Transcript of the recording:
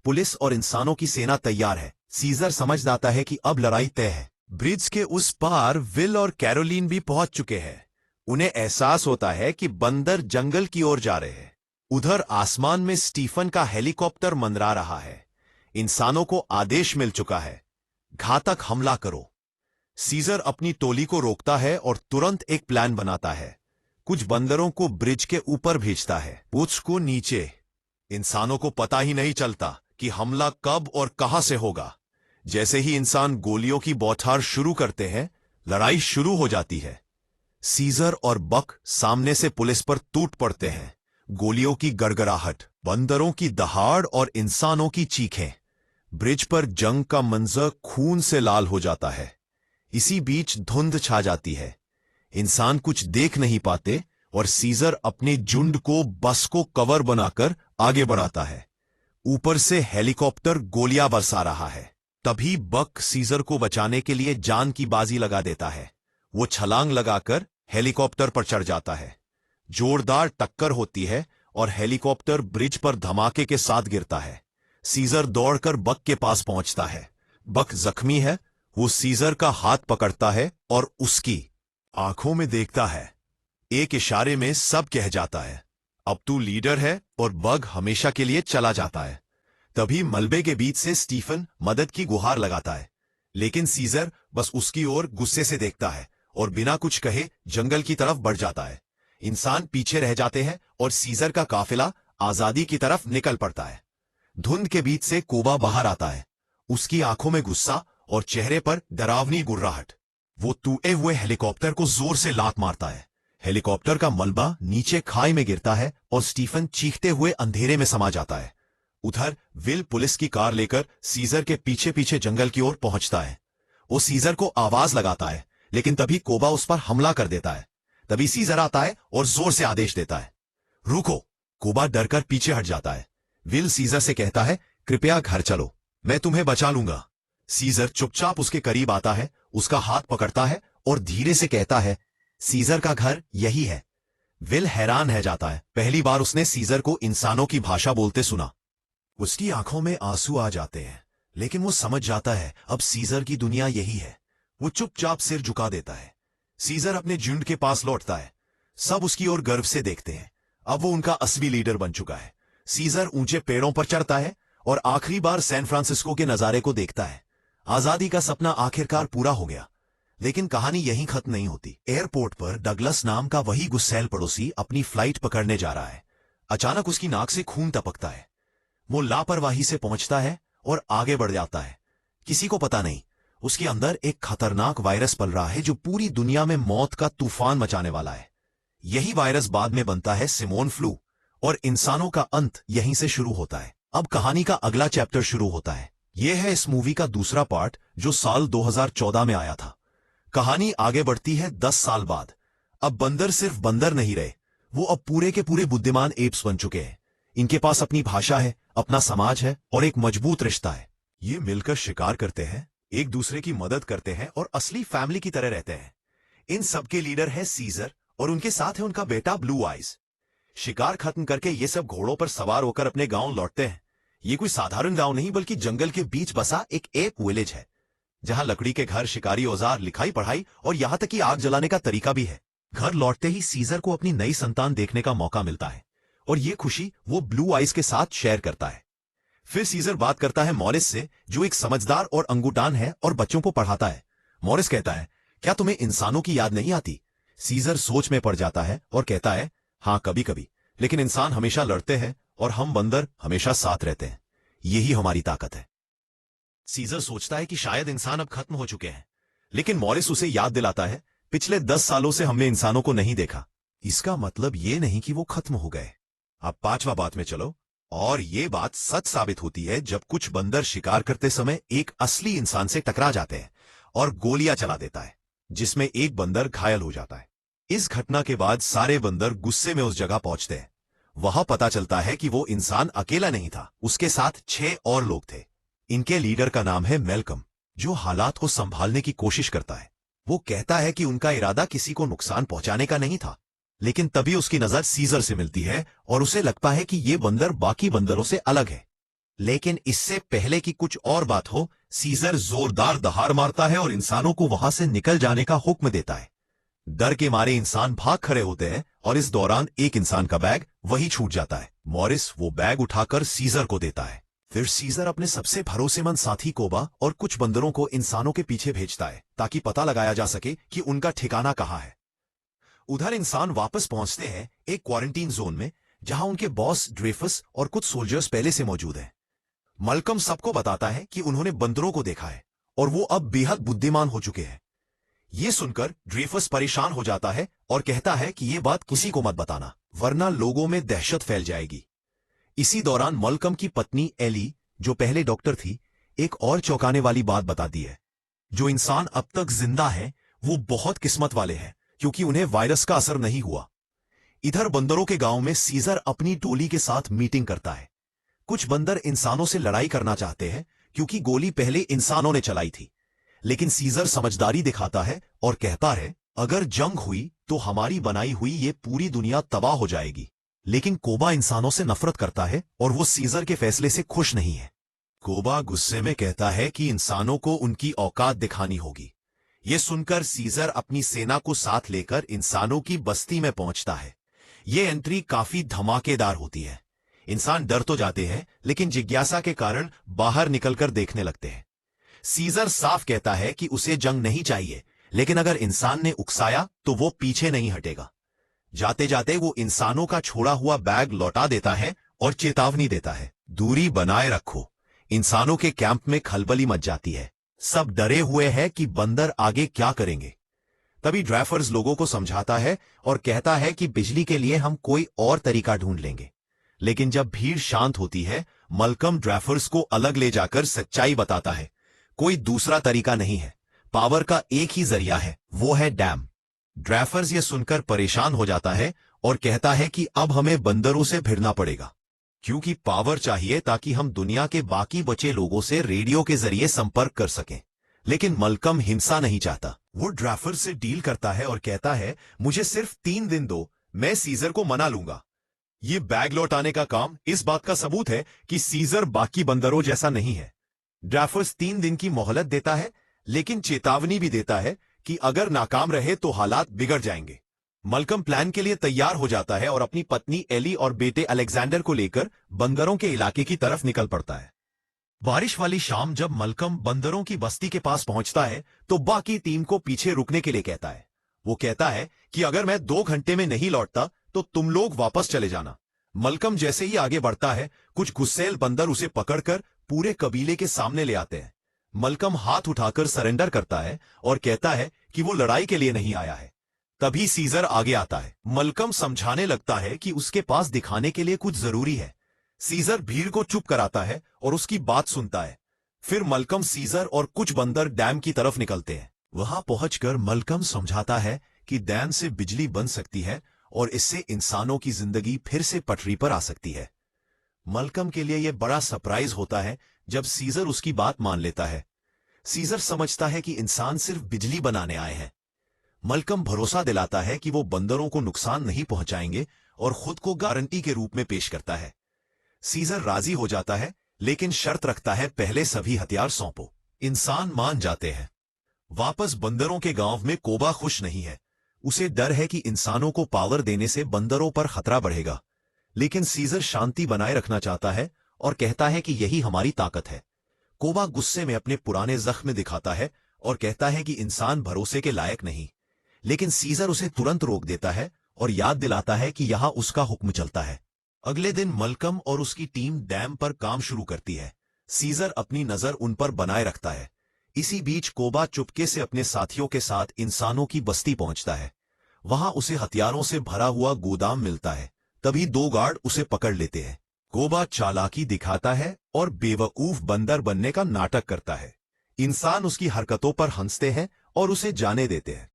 Police और इंसानों की सेना तैयार है। सीजर समझ जाता है कि अब लड़ाई तय है। ब्रिज के उस पार विल और कैरोलीन भी पहुंच चुके हैं। उन्हें एहसास होता है कि बंदर जंगल की ओर जा रहे हैं। उधर आसमान में स्टीफन का हेलीकॉप्टर मंडरा रहा है। इंसानों को आदेश मिल चुका है, घातक हमला करो। सीजर अपनी टोली को रोकता है और तुरंत एक प्लान बनाता है। कुछ बंदरों को ब्रिज के ऊपर भेजता है, कुछ को नीचे। इंसानों को पता ही नहीं चलता कि हमला कब और कहां से होगा। जैसे ही इंसान गोलियों की बौछार शुरू करते हैं, लड़ाई शुरू हो जाती है। सीजर और बक सामने से पुलिस पर टूट पड़ते हैं। गोलियों की गड़गड़ाहट, बंदरों की दहाड़ और इंसानों की चीखें। ब्रिज पर जंग का मंजर खून से लाल हो जाता है। इसी बीच धुंध छा जाती है। इंसान कुछ देख नहीं पाते और सीजर अपने झुंड को बस को कवर बनाकर आगे बढ़ाता है। ऊपर से हेलीकॉप्टर गोलियां बरसा रहा है। तभी बक सीजर को बचाने के लिए जान की बाजी लगा देता है। वो छलांग लगाकर हेलीकॉप्टर पर चढ़ जाता है। जोरदार टक्कर होती है और हेलीकॉप्टर ब्रिज पर धमाके के साथ गिरता है। सीजर दौड़कर बक के पास पहुंचता है। बक जख्मी है। वो सीजर का हाथ पकड़ता है और उसकी आंखों में देखता है। एक इशारे में सब कह जाता है, अब तू लीडर है, और बग हमेशा के लिए चला जाता है। तभी मलबे के बीच से स्टीफन मदद की गुहार लगाता है, लेकिन सीजर बस उसकी ओर गुस्से से देखता है और बिना कुछ कहे जंगल की तरफ बढ़ जाता है। इंसान पीछे रह जाते हैं और सीजर का काफिला आजादी की तरफ निकल पड़ता है। धुंध के बीच से कोबा बाहर आता है। उसकी आंखों में गुस्सा और चेहरे पर डरावनी गुर्राहट। वो टूटे हुए हेलीकॉप्टर को जोर से लात मारता है। हेलीकॉप्टर का मलबा नीचे खाई में गिरता है और स्टीफन चीखते हुए अंधेरे में समा जाता है। उधर विल पुलिस की कार लेकर सीजर के पीछे पीछे जंगल की ओर पहुंचता है। वो सीजर को आवाज लगाता है, लेकिन तभी कोबा उस पर हमला कर देता है। तभी सीजर आता है और जोर से आदेश देता है, रुको। कोबा डरकर पीछे हट जाता है। विल सीजर से कहता है, कृपया घर चलो, मैं तुम्हें बचा लूंगा। सीजर चुपचाप उसके करीब आता है, उसका हाथ पकड़ता है और धीरे से कहता है, सीजर का घर यही है। विल हैरान है जाता है। पहली बार उसने सीजर को इंसानों की भाषा बोलते सुना। उसकी आंखों में आंसू आ जाते हैं, लेकिन वो समझ जाता है अब सीजर की दुनिया यही है। वो चुपचाप सिर झुका देता है। सीजर अपने झुंड के पास लौटता है। सब उसकी ओर गर्व से देखते हैं। अब वो उनका असली लीडर बन चुका है। सीजर ऊंचे पेड़ों पर चढ़ता है और आखिरी बार सैन फ्रांसिस्को के नजारे को देखता है। आजादी का सपना आखिरकार पूरा हो गया। लेकिन कहानी यहीं खत्म नहीं होती। एयरपोर्ट पर डगलस नाम का वही गुस्सैल पड़ोसी अपनी फ्लाइट पकड़ने जा रहा है। अचानक उसकी नाक से खून टपकता है। वो लापरवाही से पहुंचता है और आगे बढ़ जाता है। किसी को पता नहीं, उसके अंदर एक खतरनाक वायरस पल रहा है जो पूरी दुनिया में मौत का तूफान मचाने वाला है। यही वायरस बाद में बनता है सिमोन फ्लू, और इंसानों का अंत यहीं से शुरू होता है। अब कहानी का अगला चैप्टर शुरू होता है। यह है इस मूवी का दूसरा पार्ट, जो साल 2014 में आया था। कहानी आगे बढ़ती है 10 साल बाद। अब बंदर सिर्फ बंदर नहीं रहे, वो अब पूरे के पूरे बुद्धिमान एप्स बन चुके हैं। इनके पास अपनी भाषा है, अपना समाज है और एक मजबूत रिश्ता है। ये मिलकर शिकार करते हैं, एक दूसरे की मदद करते हैं और असली फैमिली की तरह रहते हैं। इन सबके लीडर है सीजर और उनके साथ है उनका बेटा ब्लू आइज। शिकार खत्म करके ये सब घोड़ों पर सवार होकर अपने गांव लौटते हैं। ये कोई साधारण गांव नहीं, बल्कि जंगल के बीच बसा एक एप विलेज है, जहां लकड़ी के घर, शिकारी औजार, लिखाई पढ़ाई और यहां तक कि आग जलाने का तरीका भी है। घर लौटते ही सीजर को अपनी नई संतान देखने का मौका मिलता है और ये खुशी वो ब्लू आइज के साथ शेयर करता है। फिर सीजर बात करता है मॉरिस से, जो एक समझदार और अंगूठान है और बच्चों को पढ़ाता है। मॉरिस कहता है, क्या तुम्हें इंसानों की याद नहीं आती? सीजर सोच में पड़ जाता है और कहता है, हाँ कभी कभी, लेकिन इंसान हमेशा लड़ते हैं और हम बंदर हमेशा साथ रहते हैं। यही हमारी ताकत है। सीजर सोचता है कि शायद इंसान अब खत्म हो चुके हैं, लेकिन मॉरिस उसे याद दिलाता है, पिछले 10 सालों से हमने इंसानों को नहीं देखा। इसका मतलब ये नहीं कि वो खत्म हो गए। अब 5वां बात में चलो। और ये बात सच साबित होती है जब कुछ बंदर शिकार करते समय एक असली इंसान से टकरा जाते हैं और गोलियां चला देता है, जिसमें एक बंदर घायल हो जाता है। इस घटना के बाद सारे बंदर गुस्से में उस जगह पहुंचते हैं। वहां पता चलता है कि वो इंसान अकेला नहीं था, उसके साथ 6 और लोग थे। इनके लीडर का नाम है मेलकम, जो हालात को संभालने की कोशिश करता है। वो कहता है कि उनका इरादा किसी को नुकसान पहुंचाने का नहीं था, लेकिन तभी उसकी नजर सीजर से मिलती है और उसे लगता है कि ये बंदर बाकी बंदरों से अलग है। लेकिन इससे पहले कि कुछ और बात हो, सीजर जोरदार दहाड़ मारता है और इंसानों को वहां से निकल जाने का हुक्म देता है। डर के मारे इंसान भाग खड़े होते हैं और इस दौरान एक इंसान का बैग वही छूट जाता है। मॉरिस वो बैग उठाकर सीजर को देता है। फिर सीजर अपने सबसे भरोसेमंद साथी कोबा और कुछ बंदरों को इंसानों के पीछे भेजता है ताकि पता लगाया जा सके कि उनका ठिकाना कहाँ है। उधर इंसान वापस पहुंचते हैं एक क्वारंटीन जोन में, जहां उनके बॉस ड्रेफस और कुछ सोल्जर्स पहले से मौजूद हैं। मलकम सबको बताता है कि उन्होंने बंदरों को देखा है और वो अब बेहद बुद्धिमान हो चुके हैं। ये सुनकर ड्रेफस परेशान हो जाता है और कहता है कि ये बात किसी को मत बताना, वरना लोगों में दहशत फैल जाएगी। इसी दौरान मलकम की पत्नी एली, जो पहले डॉक्टर थी, एक और चौंकाने वाली बात बताती है। जो इंसान अब तक जिंदा है वो बहुत किस्मत वाले हैं, क्योंकि उन्हें वायरस का असर नहीं हुआ। इधर बंदरों के गांव में सीजर अपनी टोली के साथ मीटिंग करता है। कुछ बंदर इंसानों से लड़ाई करना चाहते हैं क्योंकि गोली पहले इंसानों ने चलाई थी, लेकिन सीजर समझदारी दिखाता है और कहता है, अगर जंग हुई तो हमारी बनाई हुई ये पूरी दुनिया तबाह हो जाएगी। लेकिन कोबा इंसानों से नफरत करता है और वो सीजर के फैसले से खुश नहीं है। कोबा गुस्से में कहता है कि इंसानों को उनकी औकात दिखानी होगी। ये सुनकर सीजर अपनी सेना को साथ लेकर इंसानों की बस्ती में पहुंचता है। ये एंट्री काफी धमाकेदार होती है। इंसान डर तो जाते हैं, लेकिन जिज्ञासा के कारण बाहर निकलकर देखने लगते हैं। सीजर साफ कहता है कि उसे जंग नहीं चाहिए, लेकिन अगर इंसान ने उकसाया तो वो पीछे नहीं हटेगा। जाते जाते वो इंसानों का छोड़ा हुआ बैग लौटा देता है और चेतावनी देता है, दूरी बनाए रखो। इंसानों के कैंप में खलबली मच जाती है। सब डरे हुए हैं कि बंदर आगे क्या करेंगे। तभी ड्रैफर्स लोगों को समझाता है और कहता है कि बिजली के लिए हम कोई और तरीका ढूंढ लेंगे। लेकिन जब भीड़ शांत होती है, मलकम ड्रैफर्स को अलग ले जाकर सच्चाई बताता है। कोई दूसरा तरीका नहीं है, पावर का एक ही जरिया है, वो है डैम। ड्रैफर्स ये सुनकर परेशान हो जाता है और कहता है कि अब हमें बंदरों से भिड़ना पड़ेगा, क्योंकि पावर चाहिए ताकि हम दुनिया के बाकी बचे लोगों से रेडियो के जरिए संपर्क कर सकें। लेकिन मलकम हिंसा नहीं चाहता। वो ड्रैफर्स से डील करता है और कहता है, मुझे सिर्फ 3 दिन दो, मैं सीजर को मना लूंगा। ये बैग लौटाने का काम इस बात का सबूत है कि सीजर बाकी बंदरों जैसा नहीं है। ड्रैफर्स 3 दिन की मोहलत देता है, लेकिन चेतावनी भी देता है कि अगर नाकाम रहे तो हालात बिगड़ जाएंगे। मलकम प्लान के लिए तैयार हो जाता है और अपनी पत्नी एली और बेटे अलेक्जेंडर को लेकर बंदरों के इलाके की तरफ निकल पड़ता है। बारिश वाली शाम जब मलकम बंदरों की बस्ती के पास पहुंचता है तो बाकी टीम को पीछे रुकने के लिए कहता है। वो कहता है कि अगर मैं 2 घंटे में नहीं लौटता तो तुम लोग वापस चले जाना। मलकम जैसे ही आगे बढ़ता है, कुछ गुस्सैल बंदर उसे पकड़कर पूरे कबीले के सामने ले आते हैं। मलकम हाथ उठाकर सरेंडर करता है और कहता है कि वो लड़ाई के लिए नहीं आया है। तभी सीजर आगे आता है। मलकम समझाने लगता है कि उसके पास दिखाने के लिए कुछ जरूरी है। सीजर भीड़ को चुप कराता है और उसकी बात सुनता है। फिर मलकम, सीजर और कुछ बंदर डैम की तरफ निकलते हैं। वहां पहुंचकर मलकम समझाता है कि डैम से बिजली बन सकती है और इससे इंसानों की जिंदगी फिर से पटरी पर आ सकती है। मलकम के लिए यह बड़ा सरप्राइज होता है जब सीजर उसकी बात मान लेता है। सीजर समझता है कि इंसान सिर्फ बिजली बनाने आए हैं। मलकम भरोसा दिलाता है कि वो बंदरों को नुकसान नहीं पहुंचाएंगे और खुद को गारंटी के रूप में पेश करता है। सीजर राजी हो जाता है, लेकिन शर्त रखता है, पहले सभी हथियार सौंपो। इंसान मान जाते हैं। वापस बंदरों के गांव में कोबा खुश नहीं है। उसे डर है कि इंसानों को पावर देने से बंदरों पर खतरा बढ़ेगा। लेकिन सीजर शांति बनाए रखना चाहता है और कहता है कि यही हमारी ताकत है। कोबा गुस्से में अपने पुराने जख्म दिखाता है और कहता है कि इंसान भरोसे के लायक नहीं। लेकिन सीजर उसे तुरंत रोक देता है और याद दिलाता है कि यहां उसका हुक्म चलता है। अगले दिन मलकम और उसकी टीम डैम पर काम शुरू करती है। सीजर अपनी नजर उन पर बनाए रखता है। इसी बीच कोबा चुपके से अपने साथियों के साथ इंसानों की बस्ती पहुंचता है। वहां उसे हथियारों से भरा हुआ गोदाम मिलता है। तभी 2 गार्ड उसे पकड़ लेते हैं। कोबा चालाकी दिखाता है और बेवकूफ बंदर बनने का नाटक करता है। इंसान उसकी हरकतों पर हंसते हैं और उसे जाने देते हैं।